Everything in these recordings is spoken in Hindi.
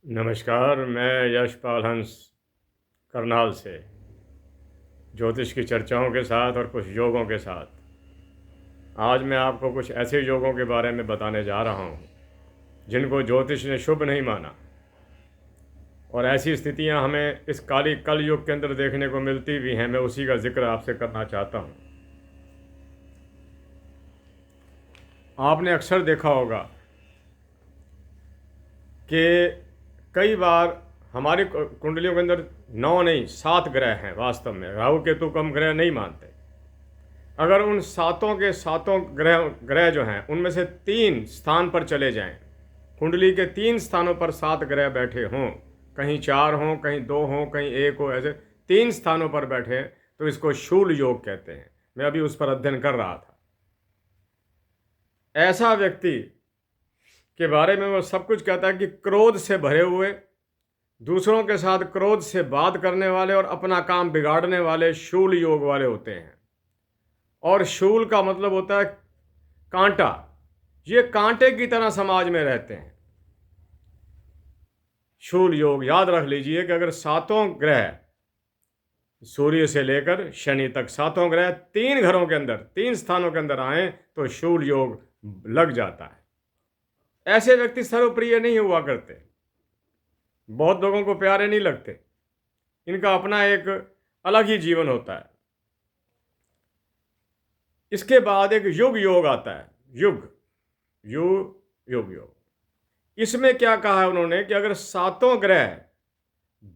नमस्कार। मैं यशपाल हंस करनाल से ज्योतिष की चर्चाओं के साथ और कुछ योगों के साथ आज मैं आपको कुछ ऐसे योगों के बारे में बताने जा रहा हूँ जिनको ज्योतिष ने शुभ नहीं माना, और ऐसी स्थितियाँ हमें इस काली कल युग के अंदर देखने को मिलती भी हैं। मैं उसी का जिक्र आपसे करना चाहता हूँ। आपने अक्सर देखा होगा कि कई बार हमारी कुंडलियों के अंदर 9 नहीं 7 ग्रह हैं। वास्तव में राहु केतु कम ग्रह नहीं मानते। अगर उन सातों के सातों ग्रह ग्रह जो हैं उनमें से 3 स्थान पर चले जाएं, कुंडली के 3 स्थानों पर 7 ग्रह बैठे हों, कहीं 4 हों, कहीं 2 हों, कहीं 1 हो, ऐसे 3 स्थानों पर बैठे, तो इसको शूल योग कहते हैं। मैं अभी उस पर अध्ययन कर रहा था। ऐसा व्यक्ति के बारे में वो सब कुछ कहता है कि क्रोध से भरे हुए, दूसरों के साथ क्रोध से बात करने वाले और अपना काम बिगाड़ने वाले शूल योग वाले होते हैं। और शूल का मतलब होता है कांटा। ये कांटे की तरह समाज में रहते हैं। शूल योग याद रख लीजिए कि अगर सातों ग्रह सूर्य से लेकर शनि तक सातों ग्रह 3 घरों के अंदर 3 स्थानों के अंदर आए तो शूल योग लग जाता है। ऐसे व्यक्ति सर्वप्रिय नहीं हुआ करते, बहुत लोगों को प्यारे नहीं लगते। इनका अपना एक अलग ही जीवन होता है। इसके बाद एक युग योग आता है। युग युग योग। इसमें क्या कहा है उन्होंने कि अगर सातों ग्रह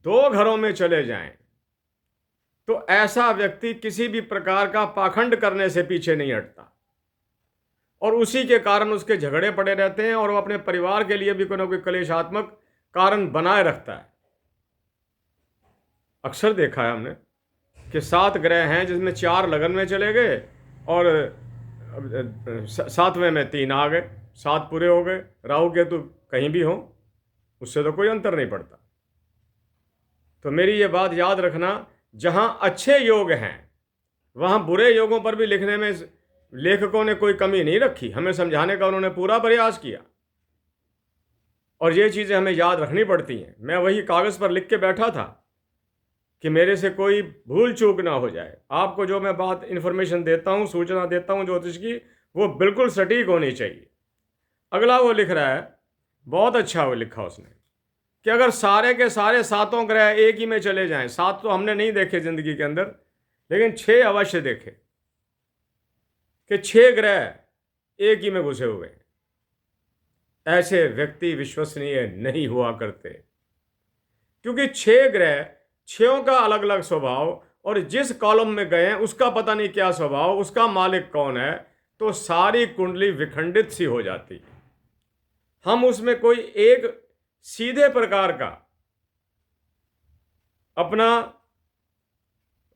2 घरों में चले जाएं तो ऐसा व्यक्ति किसी भी प्रकार का पाखंड करने से पीछे नहीं हटता, और उसी के कारण उसके झगड़े पड़े रहते हैं और वो अपने परिवार के लिए भी कोई ना कोई क्लेशात्मक कारण बनाए रखता है। अक्सर देखा है हमने कि 7 ग्रह हैं जिसमें 4 लगन में चले गए और 7वें में 3 आ गए, 7 पूरे हो गए। राहु केतु कहीं भी हो, उससे तो कोई अंतर नहीं पड़ता। तो मेरी ये बात याद रखना, जहां अच्छे योग हैं वहां बुरे योगों पर भी लिखने में लेखकों ने कोई कमी नहीं रखी। हमें समझाने का उन्होंने पूरा प्रयास किया, और ये चीज़ें हमें याद रखनी पड़ती हैं। मैं वही कागज़ पर लिख के बैठा था कि मेरे से कोई भूल चूक ना हो जाए। आपको जो मैं बात इन्फॉर्मेशन देता हूँ, सूचना देता हूँ ज्योतिष की, वो बिल्कुल सटीक होनी चाहिए। अगला वो लिख रहा है, बहुत अच्छा वो लिखा उसने, कि अगर सारे के सारे सातों ग्रह एक ही में चले जाएं, 7 तो हमने नहीं देखे जिंदगी के अंदर, लेकिन 6 अवश्य देखे कि 6 ग्रह एक ही में घुसे हुए हैं। ऐसे व्यक्ति विश्वसनीय नहीं हुआ करते, क्योंकि 6 ग्रह, 6 का अलग अलग स्वभाव, और जिस कॉलम में गए हैं उसका पता नहीं क्या स्वभाव, उसका मालिक कौन है, तो सारी कुंडली विखंडित सी हो जाती है। हम उसमें कोई एक सीधे प्रकार का अपना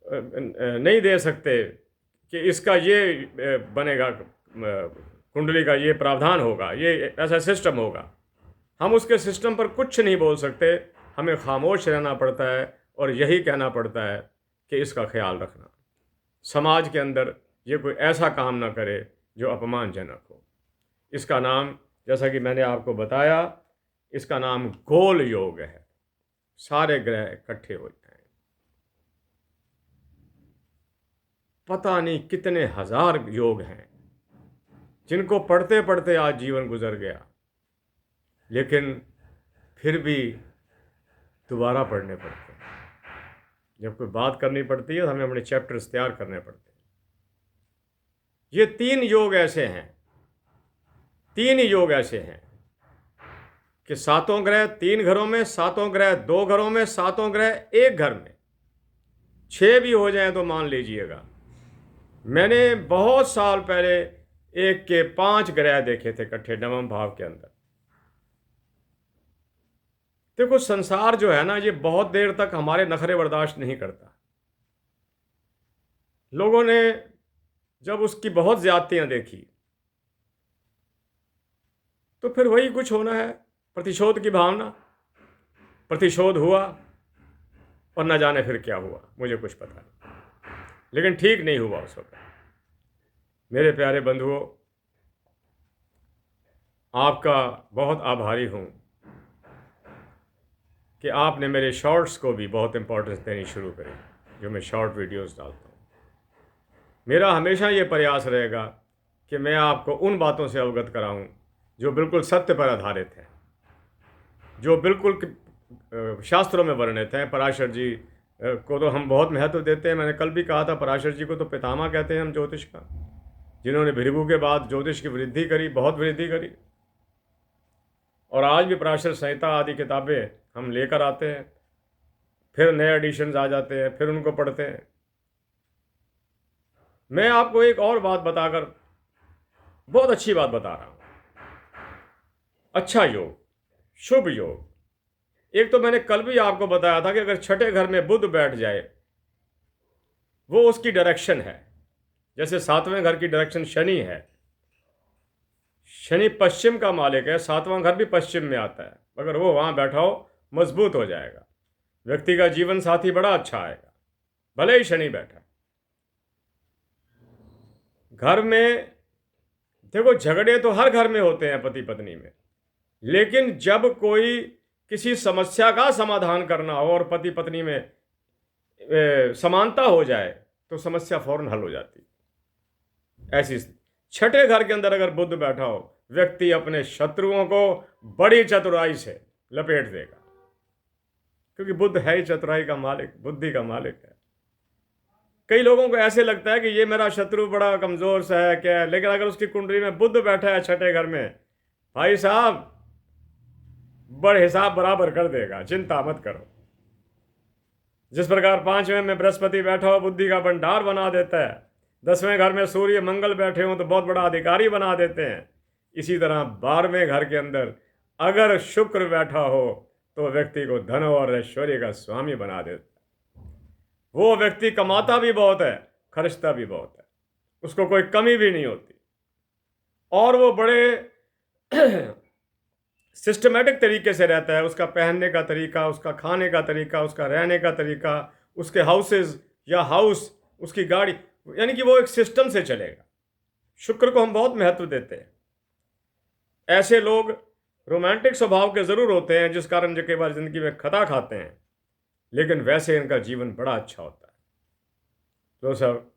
नहीं दे सकते कि इसका ये बनेगा, कुंडली का ये प्रावधान होगा, ये ऐसा सिस्टम होगा। हम उसके सिस्टम पर कुछ नहीं बोल सकते। हमें खामोश रहना पड़ता है और यही कहना पड़ता है कि इसका ख्याल रखना, समाज के अंदर ये कोई ऐसा काम ना करे जो अपमानजनक हो। इसका नाम, जैसा कि मैंने आपको बताया, इसका नाम गोल योग है। सारे ग्रह इकट्ठे हो जाएं। पता नहीं कितने हजार योग हैं जिनको पढ़ते पढ़ते आज जीवन गुजर गया, लेकिन फिर भी दोबारा पढ़ने पड़ते हैं। जब कोई बात करनी पड़ती है तो हमें अपने चैप्टर्स तैयार करने पड़ते हैं। ये 3 योग ऐसे हैं, 3 योग ऐसे हैं कि सातों ग्रह 3 घरों में, सातों ग्रह 2 घरों में, सातों ग्रह 1 घर में। 6 भी हो जाएं तो मान लीजिएगा। मैंने बहुत साल पहले एक के 5 ग्रह देखे थे इकट्ठे नवम भाव के अंदर। देखो, संसार जो है ना, ये बहुत देर तक हमारे नखरे बर्दाश्त नहीं करता। लोगों ने जब उसकी बहुत ज्यादतियां देखी तो फिर वही कुछ होना है, प्रतिशोध की भावना। प्रतिशोध हुआ और न जाने फिर क्या हुआ, मुझे कुछ पता नहीं, लेकिन ठीक नहीं हुआ उस वक्त। मेरे प्यारे बंधुओं, आपका बहुत आभारी हूं कि आपने मेरे शॉर्ट्स को भी बहुत इम्पोर्टेंस देनी शुरू करी, जो मैं शॉर्ट वीडियोस डालता हूँ। मेरा हमेशा ये प्रयास रहेगा कि मैं आपको उन बातों से अवगत कराऊं जो बिल्कुल सत्य पर आधारित हैं, जो बिल्कुल शास्त्रों में वर्णित हैं। पराशर जी को तो हम बहुत महत्व देते हैं। मैंने कल भी कहा था, पराशर जी को तो पितामह कहते हैं हम ज्योतिष का, जिन्होंने भृगु के बाद ज्योतिष की वृद्धि करी, बहुत वृद्धि करी। और आज भी पराशर संहिता आदि किताबें हम लेकर आते हैं, फिर नए एडिशंस आ जाते हैं, फिर उनको पढ़ते हैं। मैं आपको एक और बात बताकर बहुत अच्छी बात बता रहा हूं। अच्छा योग, शुभ योग। एक तो मैंने कल भी आपको बताया था कि अगर छठे घर में बुध बैठ जाए, वो उसकी डायरेक्शन है। जैसे सातवें घर की डायरेक्शन शनि है, शनि पश्चिम का मालिक है, सातवां घर भी पश्चिम में आता है। अगर वो वहां बैठा हो, मजबूत हो जाएगा, व्यक्ति का जीवन साथी बड़ा अच्छा आएगा, भले ही शनि बैठा। घर में देखो, झगड़े तो हर घर में होते हैं पति पत्नी में, लेकिन जब कोई किसी समस्या का समाधान करना हो और पति पत्नी में समानता हो जाए, तो समस्या फौरन हल हो जाती। ऐसी छठे घर के अंदर अगर बुध बैठा हो, व्यक्ति अपने शत्रुओं को बड़ी चतुराई से लपेट देगा, क्योंकि बुध है ही चतुराई का मालिक, बुद्धि का मालिक है। कई लोगों को ऐसे लगता है कि ये मेरा शत्रु बड़ा कमजोर सा है क्या है, लेकिन अगर उसकी कुंडली में बुध बैठा है छठे घर में, भाई साहब बड़े हिसाब बराबर कर देगा, चिंता मत करो। जिस प्रकार पांचवें में बृहस्पति बैठा हो बुद्धि का भंडार बना देता है, 10वें घर में सूर्य मंगल बैठे हो तो बहुत बड़ा अधिकारी बना देते हैं, इसी तरह 12वें घर के अंदर अगर शुक्र बैठा हो तो व्यक्ति को धन और ऐश्वर्य का स्वामी बना देता है। वो व्यक्ति कमाता भी बहुत है, खर्चता भी बहुत है, उसको कोई कमी भी नहीं होती, और वो बड़े सिस्टमेटिक तरीके से रहता है। उसका पहनने का तरीका, उसका खाने का तरीका, उसका रहने का तरीका, उसके हाउसेज या हाउस, उसकी गाड़ी, यानी कि वो एक सिस्टम से चलेगा। शुक्र को हम बहुत महत्व देते हैं। ऐसे लोग रोमांटिक स्वभाव के जरूर होते हैं, जिस कारण जो कई बार जिंदगी में खता खाते हैं, लेकिन वैसे इनका जीवन बड़ा अच्छा होता है। तो सब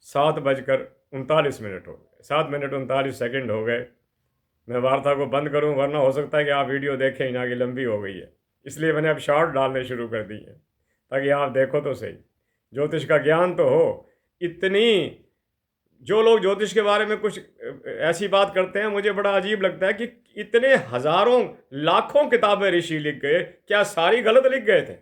7:39 हो गए, 7 मिनट 39 सेकेंड हो गए। मैं वार्ता को बंद करूं, वरना हो सकता है कि आप वीडियो देखें ही ना, कि लंबी हो गई है। इसलिए मैंने अब शॉर्ट डालने शुरू कर दिए हैं, ताकि आप देखो तो सही। ज्योतिष का ज्ञान तो हो। इतनी जो लोग ज्योतिष के बारे में कुछ ऐसी बात करते हैं, मुझे बड़ा अजीब लगता है कि इतने हजारों लाखों किताबें ऋषि लिख गए, क्या सारी गलत लिख गए थे?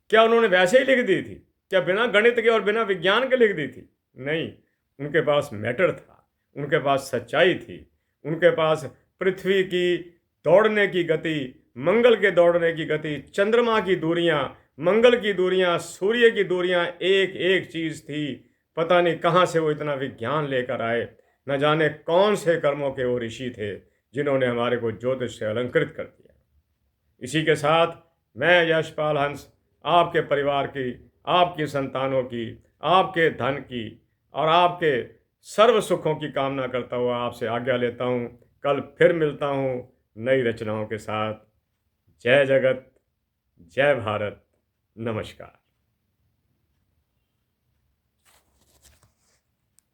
क्या उन्होंने वैसे ही लिख दी थी? क्या बिना गणित के और बिना विज्ञान के लिख दी थी? नहीं, उनके पास मैटर था, उनके पास सच्चाई थी, उनके पास पृथ्वी की दौड़ने की गति, मंगल के दौड़ने की गति, चंद्रमा की दूरियां, मंगल की दूरियां, सूर्य की दूरियां, एक एक चीज थी। पता नहीं कहाँ से वो इतना विज्ञान लेकर आए, न जाने कौन से कर्मों के वो ऋषि थे जिन्होंने हमारे को ज्योतिष से अलंकृत कर दिया। इसी के साथ मैं यशपाल हंस आपके परिवार की, आपकी संतानों की, आपके धन की और आपके सर्व सुखों की कामना करता हुआ आपसे आज्ञा लेता हूँ। कल फिर मिलता हूँ नई रचनाओं के साथ। जय जगत, जय भारत, नमस्कार।